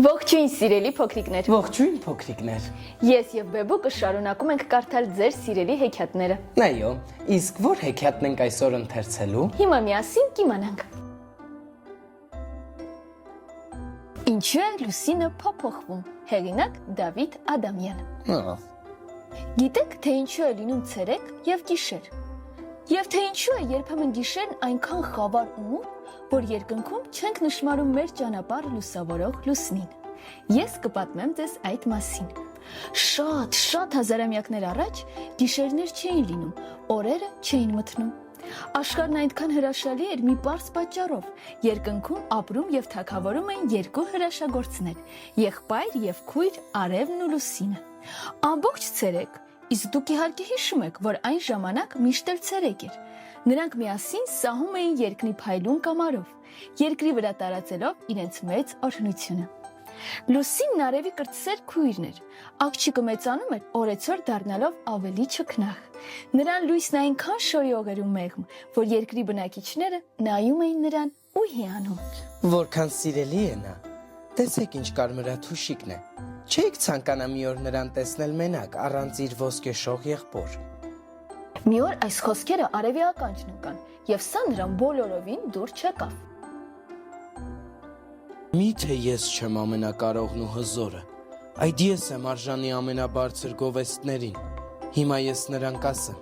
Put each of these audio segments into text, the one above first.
Ողջույն սիրելի փոքրիկներ։ Ողջույն փոքրիկներ։ Ես եւ Բեբուկը շարունակում ենք կարդալ ձեր սիրելի հեքիաթները։ Այո, իսկ որ հեքիաթն ենք այսօր ընթերցելու։ Հիմա միասին կիմանանք։ Ինչու է Լուսինը փոփոխվում։ Հեղինակ Դավիթ Ադամյան։ Գիտեք, թե ինչու է լինում ցերեկ եւ գիշեր։ Եվ թե ինչու է երբեմն գիշերն այնքան խավար ու մութ, որ երկնքում չենք նշմարում մեր ճանապարհը լուսավորող լուսնին։ Ես կպատմեմ ձեզ այդ մասին։ Շատ հազարամյակներ առաջ գիշերներ չէին լինում, օրերը չէին մթնում։ Աշխարհն այնքան հրաշալի էր մի պարզ պատճառով։ Երկնքում ապրում եւ թագավորում էին երկու հրաշագործներ՝ եղբայր եւ քույր Արևն ու Լուսինը։ Ամբողջ ցերեկ, իսկ դուք իհարկե հիշում եք, որ այն ժամանակ միշտ էլ ցերեկ էր։ Նրանք միասին սահում էին երկնի փայլուն կամարով, երկրի վրա տարածելով իրենց մեծ օրհնությունը։ Լուսինն արևի կրտսեր քույրն էր, աղջիկը մեծանում էր օրեցօր դառնալով ավելի չքնաղ։ Նրան լույսն այնքան շոյող էր ու մեղմ, որ երկրի բնակիչները նայում էին նրան ու հիանում։ Որքան սիրելի է նա։ Տեսեք ինչ կարմրաթուշիկն է։ Չէիք ցանկանա մի օր նրան տեսնել մենակ առանց իր ոսկեշող եղբոր։ Մի օր այս խոսքերը արևի ականջն ընկան, եւ սա նրան բոլորովին դուր չեկավ։ Միթե ես չեմ ամենակարողն ու հզորը, այդ ես եմ արժանի ամենաբարձր գովեստներին, հիմա ես նրան կասեմ.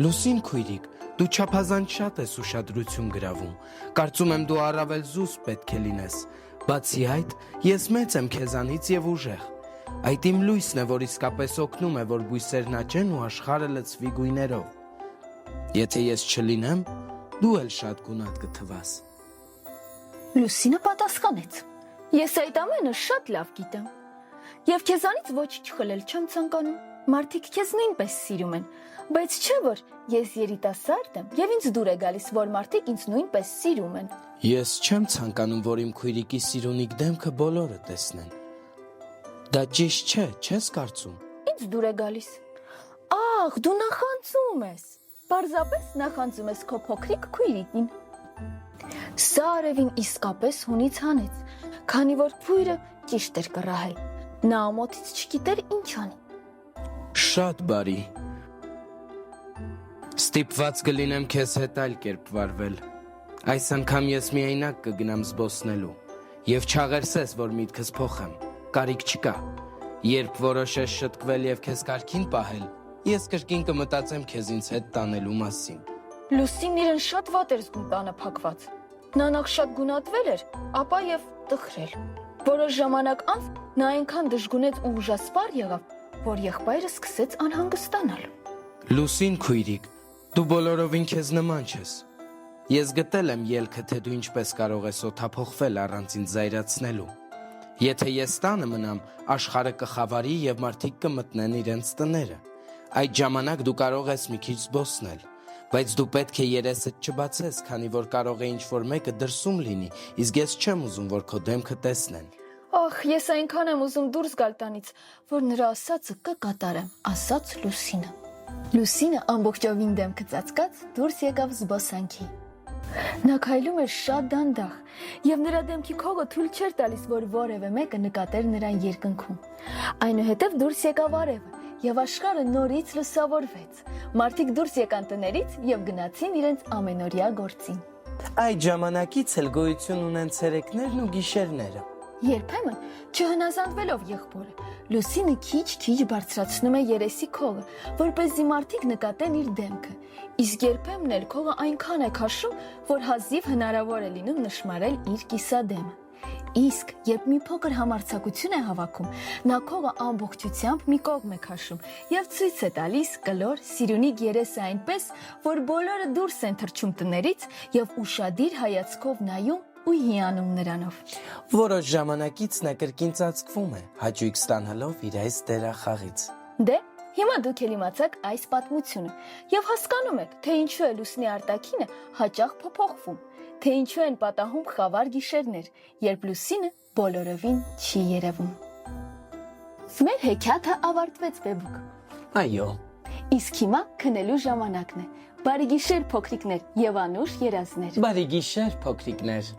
Լուսին քույրիկ, դու չափազանց շատ ես ուշադրություն գրավում, կարծում եմ դու առավել զուսպ պետք է լինես, բացի այդ, ես մեծ եմ քեզանից եւ ուժեղ, այդ իմ լույսն է, որ իսկապես օգնում է, որ բույսերն աճեն ու աշխարհը լցվի գույներով, եթե ես չլինեմ, դու էլ շատ գունատ կթվաս։ Լուսինը պատասխանեց. Ես այդ ամենը շատ լավ գիտեմ։ Եվ քեզանից ոչինչ խլել չեմ ցանկանում։ Մարդիկ քեզ նույնպես սիրում են, բայց չէ որ ես երիտասարդ եմ եւ ինձ դուր է գալիս, որ մարդիկ ինձ նույնպես սիրում են։ Ես չեմ ցանկանում, որ իմ քույրիկի սիրունիկ դեմքը բոլորը տեսնեն։ Դա ճիշտ չէ, չես կարծում։ Ինձ դուր է գալիս։ Ահ, դու նախանձում ես։ Պարզապես նախանձում ես քո փոքրիկ քույրիկին։ Սա արևին իսկապես հունից հանեց, քանի որ քույրը ճիշտ էր կռահել։ Նա ամոթից չգիտեր ինչ անի։ Շատ բարի։ Ստիպված կլինեմ քեզ հետ այլ կերպ վարվել։ Այս անգամ ես միայնակ կգնամ զբոսնելու եւ չաղերսես, որ միտքս փոխեմ։ Կարիք չկա։ Երբ որոշես շտկվել եւ քեզ կարգին պահել, ես կրկին կմտածեմ քեզ ինձ հետ տանելու մասին։ Լուսինն իրեն շատ վատ էր զգում տանը փակված։ Նա նախ շատ գունատվել էր, ապա եւ տխրել։ Որոշ ժամանակ անց նա այնքան դժգունեց ու ուժասպառ եղավ, որ եղբայրը սկսեց անհանգստանալ։ Լուսին քույրիկ, դու բոլորովին քեզ նման չես։ Ես գտել եմ ելքը, թե դու ինչպես կարող ես օդափոխվել առանց ինձ զայրացնելու։ Եթե ես տանը մնամ, աշխարհը կխավարի եւ մարդիկ կմտնեն իրենց տները։ Այդ ժամանակ դու կարող ես մի քիչ զբոսնել, բայց դու պետք է երեսդ չբացես, քանի որ կարող է ինչ-որ մեկը դրսում լինի, իսկ ես չեմ ուզում, որ քո դեմքը տեսնեն։ Ախ, ես այնքան եմ ուզում դուրս գալ տանից, որ նրա ասածը կկատարեմ, ասաց Լուսինը։ Լուսինը ամբողջովին դեմքը ծածկած դուրս եկավ զբոսանքի։ Նա քայլում էր շատ դանդաղ, եւ նրա դեմքի քողը թույլ չէր տալիս, որ որևէ մեկը նկատեր նրան երկնքում։ Այնուհետև դուրս եկավ արևը, եւ աշխարհը նորից լուսավորվեց։ Մարդիկ դուրս եկան տներից եւ գնացին իրենց ամենօրյա գործին։ Այդ ժամանակից էլ գոյություն ունեն ցերեկներն ու գիշերները։ Երբեմն չհնազանդվելով եղբորը, Լուսինը քիչ բարձրացնում է երեսի քողը, որպեսզի մարդիկ նկատեն իր դեմքը, իսկ երբեմն էլ քողը այնքան է քաշում, որ հազիվ հնարավոր է լինում նշմարել իր կիսադեմը։ Իսկ երբ մի փոքր համարձակություն է հավաքում, նա քողը ամբողջությամբ մի կողմ է քաշում եւ ցույց է տալիս կլոր սիրունիկ երեսը այնպես, որ բոլորը դուրս են թռչում տներից եւ ուշադիր հայացքով նայում ու հիանում նրանով։ Որոշ ժամանակից նա կրկին ծածկվում է, հաճույք ստանալով իր այս դերախաղից։ Դե, հիմա դուք էլ իմացաք այս պատմությունը եւ հասկանում եք, թե ինչու է լուսնի արտաքինը հաճախ փոփոխվում, թե ինչու են պատահում խավար գիշերներ, երբ լուսինը բոլորովին չի երևում։ Մեր հեքիաթը ավարտվեց, Բեբուկ։ Այո։ Իսկ հիմա քնելու ժամանակն է։ Բարի գիշեր, փոքրիկներ եւ անուշ երազներ։ Բարի գիշեր, փոքրիկներ։